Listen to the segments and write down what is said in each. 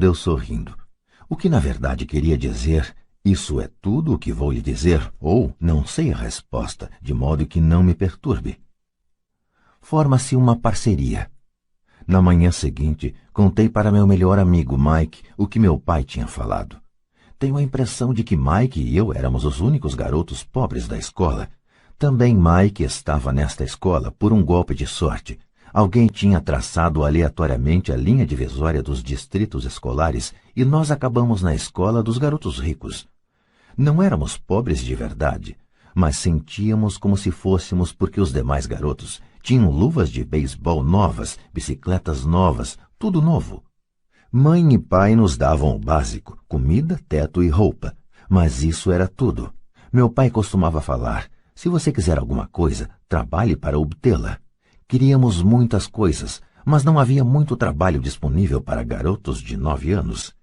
Eu sorrindo. O que na verdade queria dizer, isso é tudo o que vou lhe dizer, ou não sei a resposta, de modo que não me perturbe. Forma-se uma parceria. Na manhã seguinte, contei para meu melhor amigo Mike o que meu pai tinha falado. Tenho a impressão de que Mike e eu éramos os únicos garotos pobres da escola. Também Mike estava nesta escola por um golpe de sorte. Alguém tinha traçado aleatoriamente a linha divisória dos distritos escolares e nós acabamos na escola dos garotos ricos. Não éramos pobres de verdade, mas sentíamos como se fôssemos porque os demais garotos tinham luvas de beisebol novas, bicicletas novas, tudo novo. Mãe e pai nos davam o básico, comida, teto e roupa, mas isso era tudo. Meu pai costumava falar, se você quiser alguma coisa, trabalhe para obtê-la. Queríamos muitas coisas, mas não havia muito trabalho disponível para garotos de 9 anos.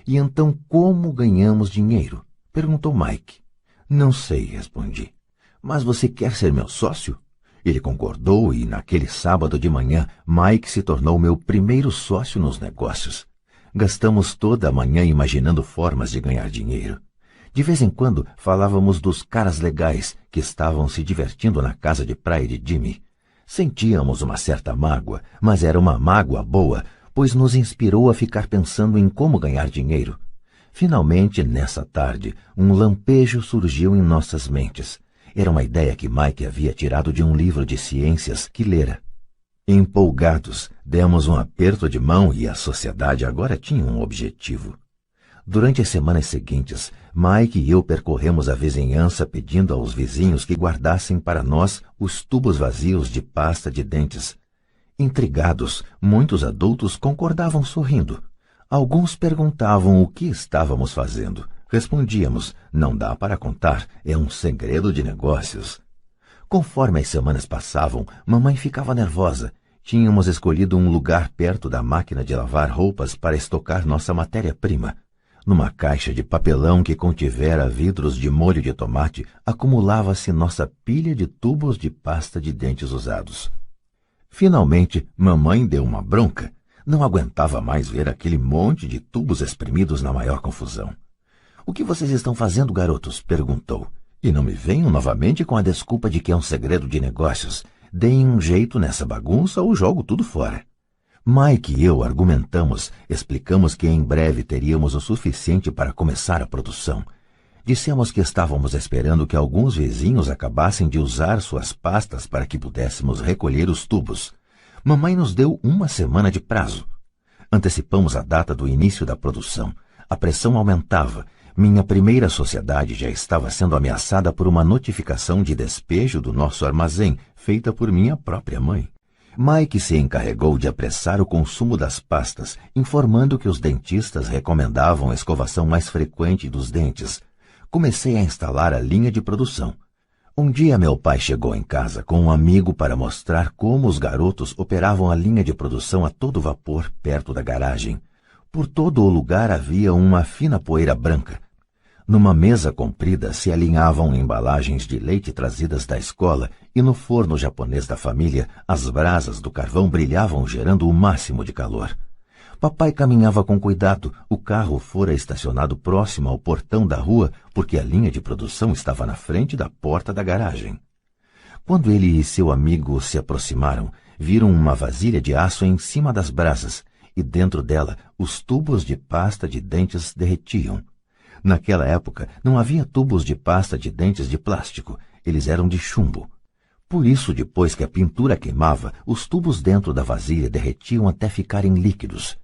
E então como ganhamos dinheiro? Perguntou Mike. Não sei, respondi. Mas você quer ser meu sócio? Ele concordou e naquele sábado de manhã, Mike se tornou meu primeiro sócio nos negócios. Gastamos toda a manhã imaginando formas de ganhar dinheiro. De vez em quando falávamos dos caras legais que estavam se divertindo na casa de praia de Jimmy. Sentíamos uma certa mágoa, mas era uma mágoa boa, pois nos inspirou a ficar pensando em como ganhar dinheiro. Finalmente, nessa tarde, um lampejo surgiu em nossas mentes. Era uma ideia que Mike havia tirado de um livro de ciências que lera. Empolgados, demos um aperto de mão e a sociedade agora tinha um objetivo. Durante as semanas seguintes, Mike e eu percorremos a vizinhança pedindo aos vizinhos que guardassem para nós os tubos vazios de pasta de dentes. Intrigados, muitos adultos concordavam sorrindo. Alguns perguntavam o que estávamos fazendo. Respondíamos, não dá para contar, é um segredo de negócios. Conforme as semanas passavam, mamãe ficava nervosa. Tínhamos escolhido um lugar perto da máquina de lavar roupas para estocar nossa matéria-prima. Numa caixa de papelão que contivera vidros de molho de tomate, acumulava-se nossa pilha de tubos de pasta de dentes usados. Finalmente, mamãe deu uma bronca. Não aguentava mais ver aquele monte de tubos espremidos na maior confusão. O que vocês estão fazendo, garotos? Perguntou. E não me venham novamente com a desculpa de que é um segredo de negócios. Deem um jeito nessa bagunça ou jogo tudo fora. Mike e eu argumentamos, explicamos que em breve teríamos o suficiente para começar a produção. Dissemos que estávamos esperando que alguns vizinhos acabassem de usar suas pastas para que pudéssemos recolher os tubos. Mamãe nos deu uma semana de prazo. Antecipamos a data do início da produção. A pressão aumentava. Minha primeira sociedade já estava sendo ameaçada por uma notificação de despejo do nosso armazém, feita por minha própria mãe. Mike se encarregou de apressar o consumo das pastas, informando que os dentistas recomendavam a escovação mais frequente dos dentes. Comecei a instalar a linha de produção. Um dia meu pai chegou em casa com um amigo para mostrar como os garotos operavam a linha de produção a todo vapor perto da garagem. Por todo o lugar havia uma fina poeira branca. Numa mesa comprida se alinhavam embalagens de leite trazidas da escola e no forno japonês da família as brasas do carvão brilhavam gerando o máximo de calor. Papai caminhava com cuidado, o carro fora estacionado próximo ao portão da rua porque a linha de produção estava na frente da porta da garagem. Quando ele e seu amigo se aproximaram, viram uma vasilha de aço em cima das brasas e dentro dela os tubos de pasta de dentes derretiam. Naquela época não havia tubos de pasta de dentes de plástico, eles eram de chumbo. Por isso, depois que a pintura queimava, os tubos dentro da vasilha derretiam até ficarem líquidos.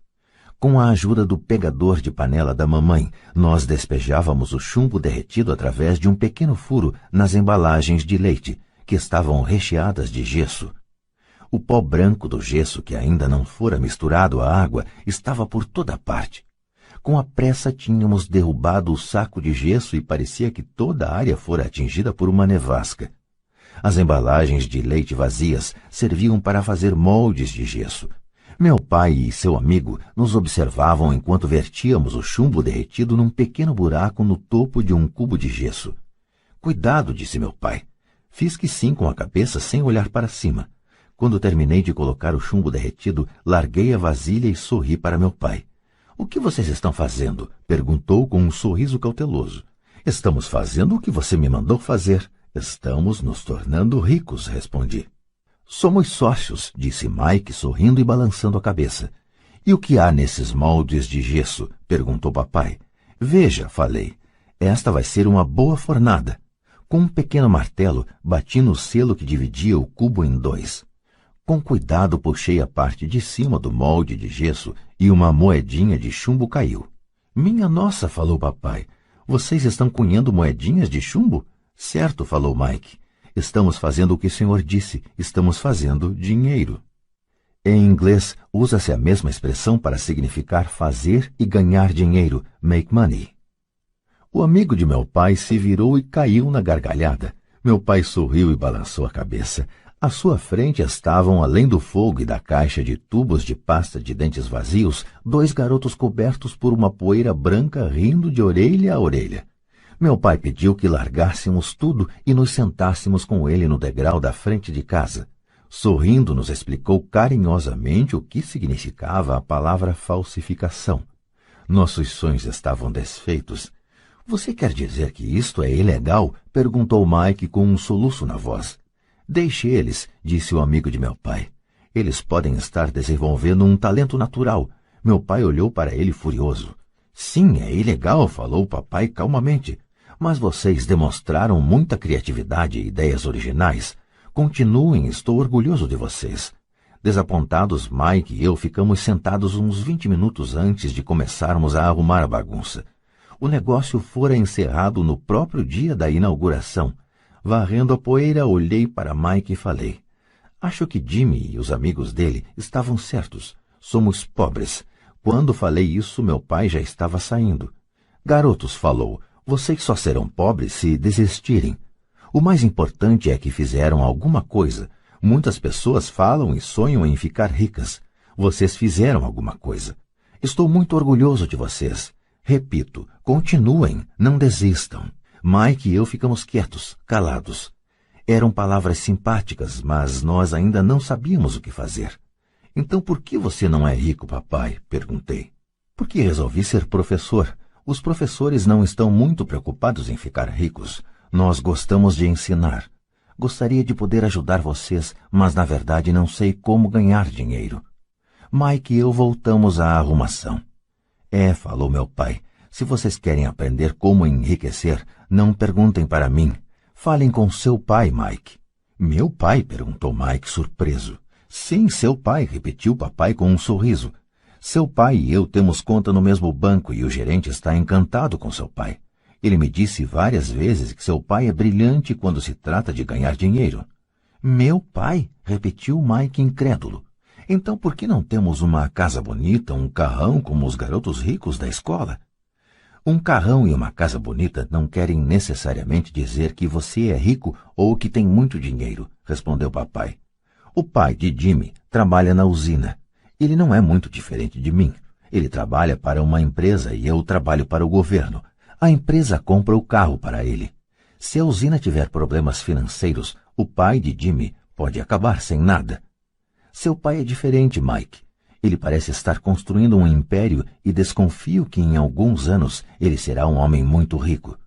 Com a ajuda do pegador de panela da mamãe, nós despejávamos o chumbo derretido através de um pequeno furo nas embalagens de leite, que estavam recheadas de gesso. O pó branco do gesso, que ainda não fora misturado à água, estava por toda parte. Com a pressa tínhamos derrubado o saco de gesso e parecia que toda a área fora atingida por uma nevasca. As embalagens de leite vazias serviam para fazer moldes de gesso. Meu pai e seu amigo nos observavam enquanto vertíamos o chumbo derretido num pequeno buraco no topo de um cubo de gesso. Cuidado, disse meu pai. Fiz que sim com a cabeça sem olhar para cima. Quando terminei de colocar o chumbo derretido, larguei a vasilha e sorri para meu pai. O que vocês estão fazendo? Perguntou com um sorriso cauteloso. Estamos fazendo o que você me mandou fazer. Estamos nos tornando ricos, respondi. Somos sócios, disse Mike, sorrindo e balançando a cabeça. E o que há nesses moldes de gesso? Perguntou papai. Veja, falei. Esta vai ser uma boa fornada. Com um pequeno martelo, bati no selo que dividia o cubo em dois. Com cuidado, puxei a parte de cima do molde de gesso e uma moedinha de chumbo caiu. Minha nossa, falou papai. Vocês estão cunhando moedinhas de chumbo? Certo, falou Mike. Estamos fazendo o que o senhor disse. Estamos fazendo dinheiro. Em inglês, usa-se a mesma expressão para significar fazer e ganhar dinheiro, make money. O amigo de meu pai se virou e caiu na gargalhada. Meu pai sorriu e balançou a cabeça. À sua frente estavam, além do fogo e da caixa de tubos de pasta de dentes vazios, dois garotos cobertos por uma poeira branca rindo de orelha a orelha. Meu pai pediu que largássemos tudo e nos sentássemos com ele no degrau da frente de casa. Sorrindo, nos explicou carinhosamente o que significava a palavra falsificação. Nossos sonhos estavam desfeitos. Você quer dizer que isto é ilegal? Perguntou Mike com um soluço na voz. Deixe eles, disse o amigo de meu pai. Eles podem estar desenvolvendo um talento natural. Meu pai olhou para ele furioso. Sim, é ilegal, falou o papai calmamente. Mas vocês demonstraram muita criatividade e ideias originais. Continuem, estou orgulhoso de vocês. Desapontados, Mike e eu ficamos sentados uns 20 minutos antes de começarmos a arrumar a bagunça. O negócio fora encerrado no próprio dia da inauguração. Varrendo a poeira, olhei para Mike e falei. Acho que Jimmy e os amigos dele estavam certos. Somos pobres. Quando falei isso, meu pai já estava saindo. Garotos, falou, vocês só serão pobres se desistirem. O mais importante é que fizeram alguma coisa. Muitas pessoas falam e sonham em ficar ricas. Vocês fizeram alguma coisa. Estou muito orgulhoso de vocês. Repito, continuem, não desistam. Mike e eu ficamos quietos, calados. Eram palavras simpáticas, mas nós ainda não sabíamos o que fazer. Então por que você não é rico, papai? Perguntei. Porque resolvi ser professor. Os professores não estão muito preocupados em ficar ricos. Nós gostamos de ensinar. Gostaria de poder ajudar vocês, mas na verdade não sei como ganhar dinheiro. Mike e eu voltamos à arrumação. Falou meu pai, se vocês querem aprender como enriquecer, não perguntem para mim. Falem com seu pai, Mike. Meu pai? Perguntou Mike, surpreso. Sim, seu pai, repetiu papai com um sorriso. Seu pai e eu temos conta no mesmo banco e o gerente está encantado com seu pai. Ele me disse várias vezes que seu pai é brilhante quando se trata de ganhar dinheiro. Meu pai? Repetiu Mike incrédulo. Então por que não temos uma casa bonita, um carrão como os garotos ricos da escola? Um carrão e uma casa bonita não querem necessariamente dizer que você é rico ou que tem muito dinheiro, respondeu papai. O pai de Jimmy trabalha na usina. Ele não é muito diferente de mim. Ele trabalha para uma empresa e eu trabalho para o governo. A empresa compra o carro para ele. Se a usina tiver problemas financeiros, o pai de Jimmy pode acabar sem nada. Seu pai é diferente, Mike. Ele parece estar construindo um império e desconfio que em alguns anos ele será um homem muito rico.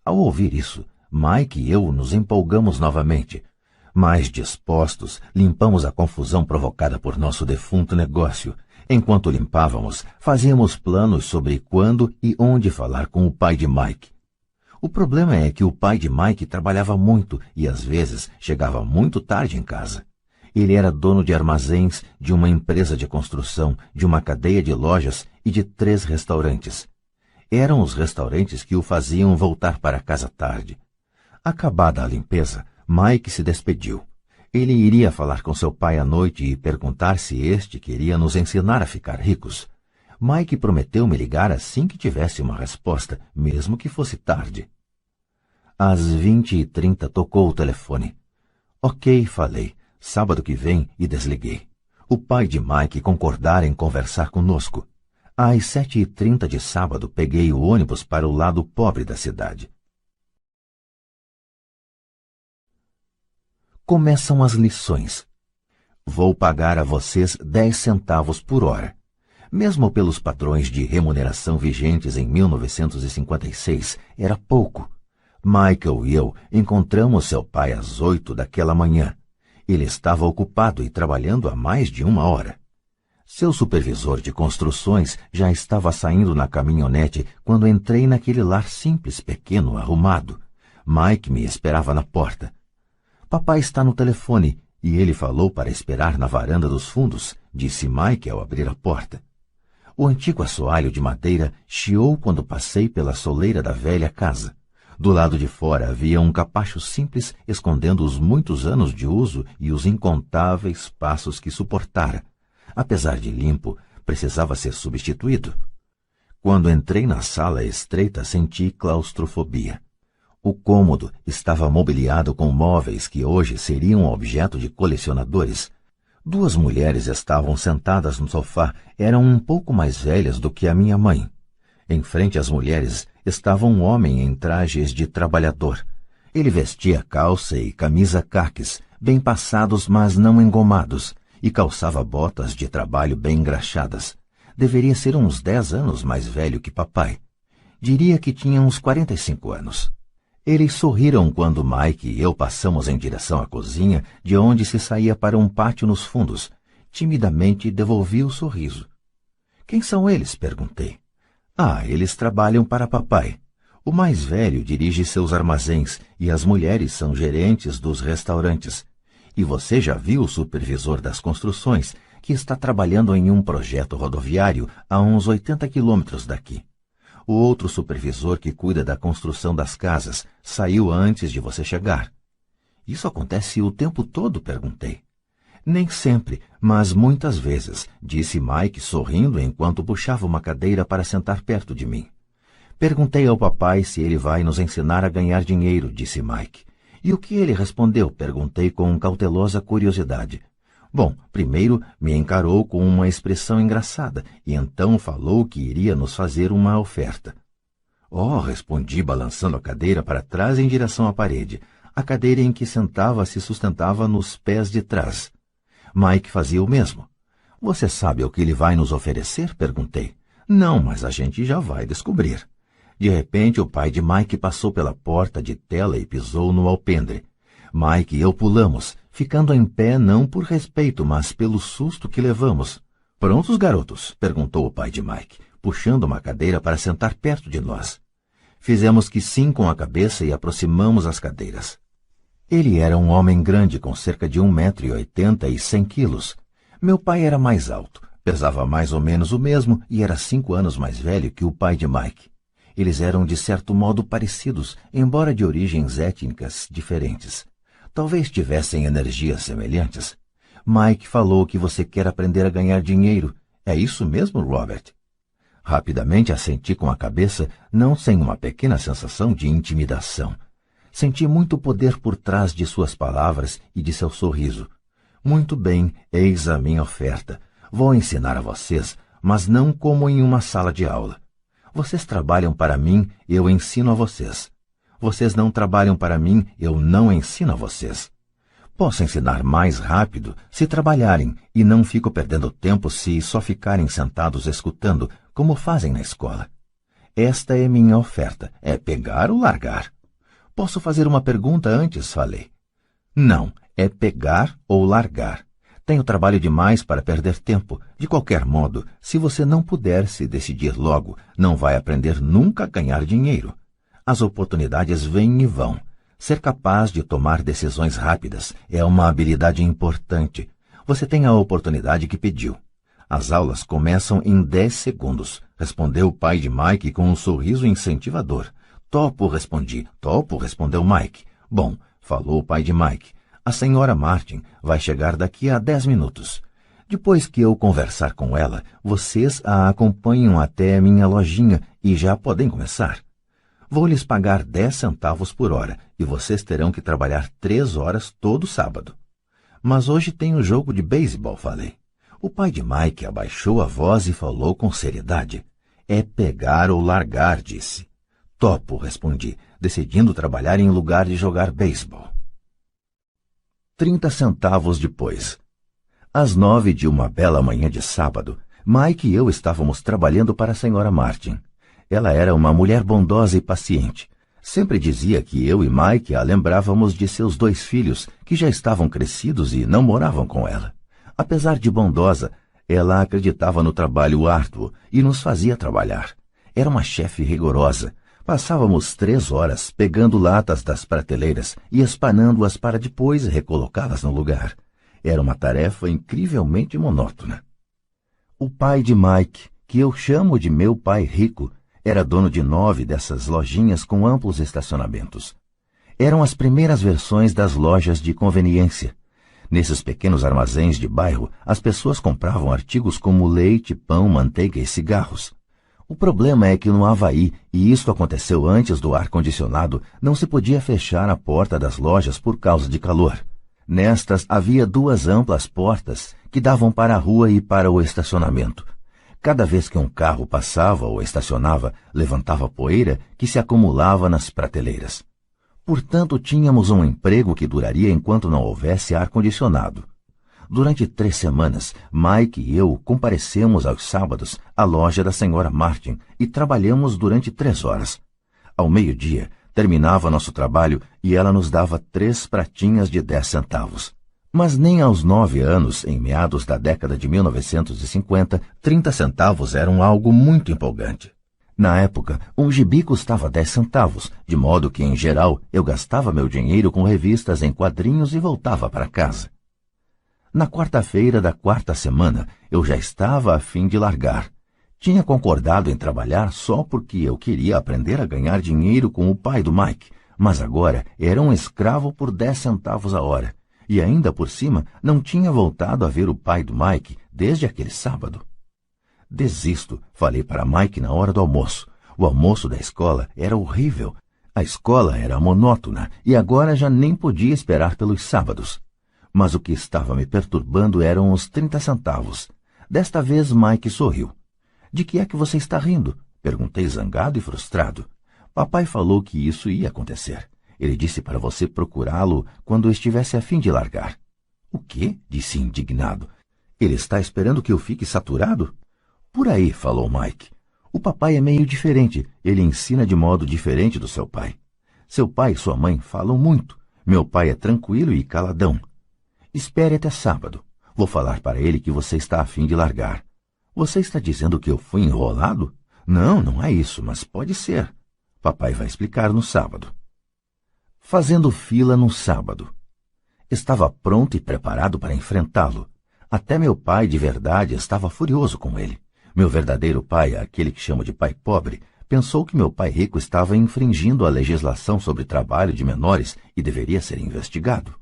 Ao ouvir isso, Mike e eu nos empolgamos novamente. Mais dispostos, limpamos a confusão provocada por nosso defunto negócio. Enquanto limpávamos, fazíamos planos sobre quando e onde falar com o pai de Mike. O problema é que o pai de Mike trabalhava muito e às vezes chegava muito tarde em casa. Ele era dono de armazéns, de uma empresa de construção, de uma cadeia de lojas e de 3 restaurantes. Eram os restaurantes que o faziam voltar para casa tarde. Acabada a limpeza, Mike se despediu. Ele iria falar com seu pai à noite e perguntar se este queria nos ensinar a ficar ricos. Mike prometeu me ligar assim que tivesse uma resposta, mesmo que fosse tarde. Às 20h30 tocou o telefone. Ok, falei. Sábado que vem, e desliguei. O pai de Mike concordara em conversar conosco. Às 7h30 de sábado, peguei o ônibus para o lado pobre da cidade. Começam as lições. Vou pagar a vocês 10 centavos por hora. Mesmo pelos padrões de remuneração vigentes em 1956, era pouco. Michael e eu encontramos seu pai às 8 daquela manhã. Ele estava ocupado e trabalhando há mais de 1 hora. Seu supervisor de construções já estava saindo na caminhonete quando entrei naquele lar simples, pequeno, arrumado. Mike me esperava na porta. Papai está no telefone e ele falou para esperar na varanda dos fundos, disse Mike ao abrir a porta. O antigo assoalho de madeira chiou quando passei pela soleira da velha casa. Do lado de fora havia um capacho simples escondendo os muitos anos de uso e os incontáveis passos que suportara. Apesar de limpo, precisava ser substituído. Quando entrei na sala estreita, senti claustrofobia. O cômodo estava mobiliado com móveis que hoje seriam objeto de colecionadores. 2 mulheres estavam sentadas no sofá, eram um pouco mais velhas do que a minha mãe. Em frente às mulheres estava um homem em trajes de trabalhador. Ele vestia calça e camisa caques, bem passados mas não engomados, e calçava botas de trabalho bem engraxadas. Deveria ser uns 10 anos mais velho que papai. Diria que tinha uns 45 anos. Eles sorriram quando Mike e eu passamos em direção à cozinha, de onde se saía para um pátio nos fundos. Timidamente devolvi o sorriso. Quem são eles? Perguntei. Eles trabalham para papai. O mais velho dirige seus armazéns e as mulheres são gerentes dos restaurantes. E você já viu o supervisor das construções, que está trabalhando em um projeto rodoviário a uns 80 quilômetros daqui. O outro supervisor que cuida da construção das casas saiu antes de você chegar. Isso acontece o tempo todo? Perguntei. Nem sempre, mas muitas vezes, disse Mike sorrindo enquanto puxava uma cadeira para sentar perto de mim. Perguntei ao papai se ele vai nos ensinar a ganhar dinheiro, disse Mike. E o que ele respondeu? Perguntei com cautelosa curiosidade. Bom, primeiro me encarou com uma expressão engraçada e então falou que iria nos fazer uma oferta. Respondi balançando a cadeira para trás em direção à parede. A cadeira em que sentava se sustentava nos pés de trás. Mike fazia o mesmo. Você sabe o que ele vai nos oferecer? Perguntei. Não, mas a gente já vai descobrir. De repente, o pai de Mike passou pela porta de tela e pisou no alpendre. Mike e eu pulamos, ficando em pé não por respeito, mas pelo susto que levamos. Prontos, garotos? Perguntou o pai de Mike, puxando uma cadeira para sentar perto de nós. Fizemos que sim com a cabeça e aproximamos as cadeiras. Ele era um homem grande, com cerca de 1,80 m e 100 quilos. Meu pai era mais alto, pesava mais ou menos o mesmo e era 5 anos mais velho que o pai de Mike. Eles eram de certo modo parecidos, embora de origens étnicas diferentes. Talvez tivessem energias semelhantes. Mike falou que você quer aprender a ganhar dinheiro. É isso mesmo, Robert? Rapidamente assenti com a cabeça, não sem uma pequena sensação de intimidação. Senti muito poder por trás de suas palavras e de seu sorriso. Muito bem, eis a minha oferta. Vou ensinar a vocês, mas não como em uma sala de aula. Vocês trabalham para mim, eu ensino a vocês. Vocês não trabalham para mim, eu não ensino a vocês. Posso ensinar mais rápido se trabalharem e não fico perdendo tempo se só ficarem sentados escutando, como fazem na escola. Esta é minha oferta, é pegar ou largar. Posso fazer uma pergunta antes? Falei. Não, é pegar ou largar. Tenho trabalho demais para perder tempo. De qualquer modo, se você não puder se decidir logo, não vai aprender nunca a ganhar dinheiro. As oportunidades vêm e vão. Ser capaz de tomar decisões rápidas é uma habilidade importante. Você tem a oportunidade que pediu. As aulas começam em 10 segundos, respondeu o pai de Mike com um sorriso incentivador. Topo, respondi. Topo, respondeu Mike. Bom, falou o pai de Mike. A senhora Martin vai chegar daqui a 10 minutos. Depois que eu conversar com ela, vocês a acompanham até minha lojinha e já podem começar. Vou lhes pagar 10 centavos por hora e vocês terão que trabalhar 3 horas todo sábado. Mas hoje tem um jogo de beisebol, falei. O pai de Mike abaixou a voz e falou com seriedade. É pegar ou largar, disse. Topo, respondi, decidindo trabalhar em lugar de jogar beisebol. 30 centavos depois. Às 9 de uma bela manhã de sábado, Mike e eu estávamos trabalhando para a senhora Martin. Ela era uma mulher bondosa e paciente. Sempre dizia que eu e Mike a lembrávamos de seus 2 filhos, que já estavam crescidos e não moravam com ela. Apesar de bondosa, ela acreditava no trabalho árduo e nos fazia trabalhar. Era uma chefe rigorosa. Passávamos 3 horas pegando latas das prateleiras e espanando-as para depois recolocá-las no lugar. Era uma tarefa incrivelmente monótona. O pai de Mike, que eu chamo de meu pai rico, era dono de 9 dessas lojinhas com amplos estacionamentos. Eram as primeiras versões das lojas de conveniência. Nesses pequenos armazéns de bairro, as pessoas compravam artigos como leite, pão, manteiga e cigarros. O problema é que no Havaí, e isto aconteceu antes do ar-condicionado, não se podia fechar a porta das lojas por causa de calor. Nestas havia 2 amplas portas que davam para a rua e para o estacionamento. Cada vez que um carro passava ou estacionava, levantava poeira que se acumulava nas prateleiras. Portanto, tínhamos um emprego que duraria enquanto não houvesse ar-condicionado. Durante 3 semanas, Mike e eu comparecemos aos sábados à loja da senhora Martin e trabalhamos durante 3 horas. Ao meio-dia, terminava nosso trabalho e ela nos dava 3 pratinhas de 10 centavos. Mas nem aos 9 anos, em meados da década de 1950, 30 centavos eram algo muito empolgante. Na época, um gibi custava 10 centavos, de modo que, em geral, eu gastava meu dinheiro com revistas em quadrinhos e voltava para casa. Na quarta-feira da 4ª semana, eu já estava a fim de largar. Tinha concordado em trabalhar só porque eu queria aprender a ganhar dinheiro com o pai do Mike, mas agora era um escravo por 10 centavos a hora. E ainda por cima, não tinha voltado a ver o pai do Mike desde aquele sábado. Desisto, falei para Mike na hora do almoço. O almoço da escola era horrível. A escola era monótona e agora já nem podia esperar pelos sábados. Mas o que estava me perturbando eram os 30 centavos. Desta vez Mike sorriu. De que é que você está rindo? Perguntei zangado e frustrado. Papai falou que isso ia acontecer. Ele disse para você procurá-lo quando estivesse a fim de largar. O quê? Disse indignado. Ele está esperando que eu fique saturado? Por aí, falou Mike. O papai é meio diferente. Ele ensina de modo diferente do seu pai. Seu pai e sua mãe falam muito. Meu pai é tranquilo e caladão. Espere até sábado. Vou falar para ele que você está a fim de largar. Você está dizendo que eu fui enrolado? Não, não é isso, mas pode ser. Papai vai explicar no sábado. Fazendo fila no sábado. Estava pronto e preparado para enfrentá-lo. Até meu pai de verdade estava furioso com ele. Meu verdadeiro pai, aquele que chamo de pai pobre, pensou que meu pai rico estava infringindo a legislação sobre trabalho de menores e deveria ser investigado.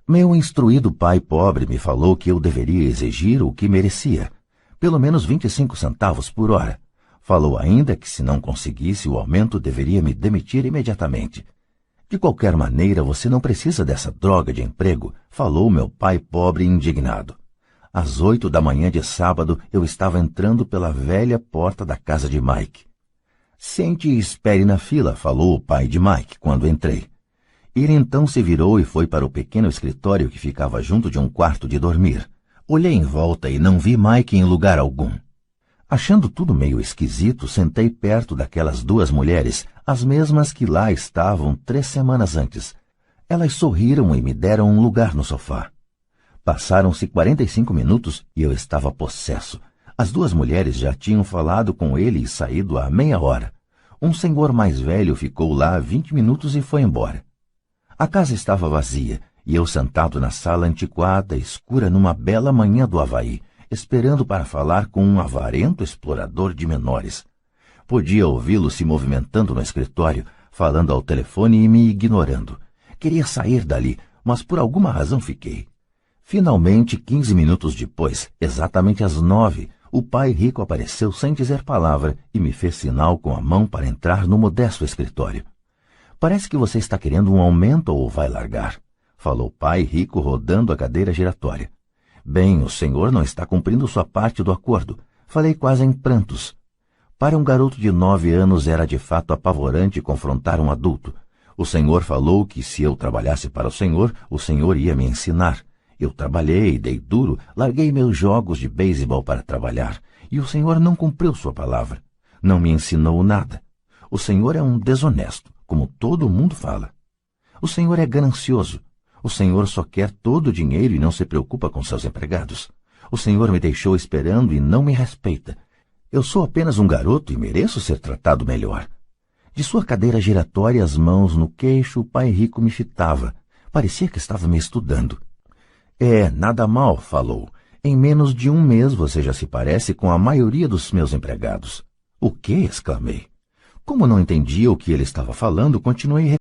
Meu instruído pai pobre me falou que eu deveria exigir o que merecia, pelo menos 25 centavos por hora. Falou ainda que se não conseguisse o aumento deveria me demitir imediatamente. De qualquer maneira, você não precisa dessa droga de emprego, falou meu pai pobre indignado. Às 8 da manhã de sábado, eu estava entrando pela velha porta da casa de Mike. Sente e espere na fila, falou o pai de Mike quando entrei. Ele então se virou e foi para o pequeno escritório que ficava junto de um quarto de dormir. Olhei em volta e não vi Mike em lugar algum. Achando tudo meio esquisito, sentei perto daquelas 2 mulheres, as mesmas que lá estavam 3 semanas antes. Elas sorriram e me deram um lugar no sofá. Passaram-se 45 minutos e eu estava possesso. As 2 mulheres já tinham falado com ele e saído há meia hora. Um senhor mais velho ficou lá 20 minutos e foi embora. A casa estava vazia e eu sentado na sala antiquada, escura numa bela manhã do Havaí, esperando para falar com um avarento explorador de menores. Podia ouvi-lo se movimentando no escritório, falando ao telefone e me ignorando. Queria sair dali, mas por alguma razão fiquei. Finalmente, 15 minutos depois, exatamente às 9, o pai rico apareceu sem dizer palavra e me fez sinal com a mão para entrar no modesto escritório. Parece que você está querendo um aumento ou vai largar, falou o pai rico rodando a cadeira giratória. Bem, o senhor não está cumprindo sua parte do acordo. Falei quase em prantos. Para um garoto de 9 anos era de fato apavorante confrontar um adulto. O senhor falou que se eu trabalhasse para o senhor ia me ensinar. Eu trabalhei, dei duro, larguei meus jogos de beisebol para trabalhar. E o Senhor não cumpriu sua palavra. Não me ensinou nada. O Senhor é um desonesto, como todo mundo fala. O Senhor é ganancioso. O Senhor só quer todo o dinheiro e não se preocupa com seus empregados. O Senhor me deixou esperando e não me respeita. Eu sou apenas um garoto e mereço ser tratado melhor. De sua cadeira giratória, as mãos no queixo, o pai rico me fitava. Parecia que estava me estudando. Nada mal, falou. Em menos de um mês você já se parece com a maioria dos meus empregados. O quê? Exclamei. Como não entendia o que ele estava falando, continuei